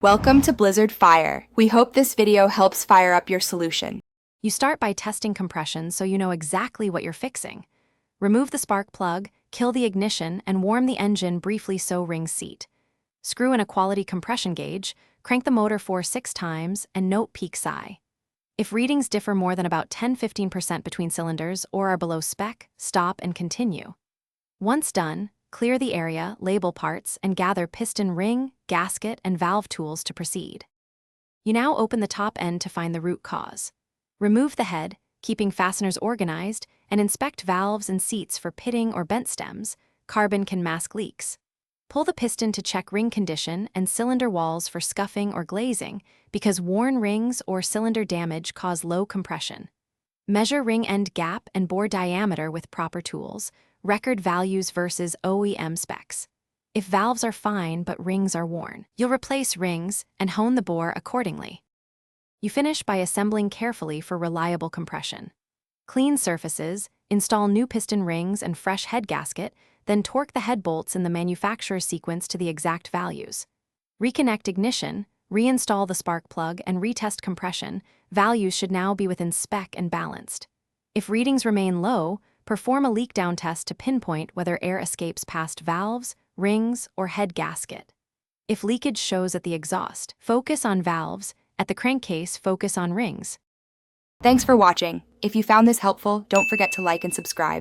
Welcome to Blizzard Fire. We hope this video helps fire up your solution. You start by testing compression so you know exactly what you're fixing. Remove the spark plug, kill the ignition, and warm the engine briefly so rings seat. Screw in a quality compression gauge, crank the motor 4-6 times, and note peak sigh. If readings differ more than about 10–15% between cylinders or are below spec, stop and continue. Once done, clear the area, label parts, and gather piston ring, gasket, and valve tools to proceed. You now open the top end to find the root cause. Remove the head, keeping fasteners organized, and inspect valves and seats for pitting or bent stems. Carbon can mask leaks. Pull the piston to check ring condition and cylinder walls for scuffing or glazing, because worn rings or cylinder damage cause low compression. Measure ring end gap and bore diameter with proper tools. Record values versus OEM specs. If valves are fine but rings are worn, you'll replace rings and hone the bore accordingly. You finish by assembling carefully for reliable compression. Clean surfaces, install new piston rings and fresh head gasket, then torque the head bolts in the manufacturer's sequence to the exact values. Reconnect ignition, reinstall the spark plug, and retest compression. Values should now be within spec and balanced. If readings remain low, perform a leak down test to pinpoint whether air escapes past valves, rings, or head gasket. If leakage shows at the exhaust, focus on valves. At the crankcase, focus on rings. Thanks for watching. If you found this helpful, don't forget to like and subscribe.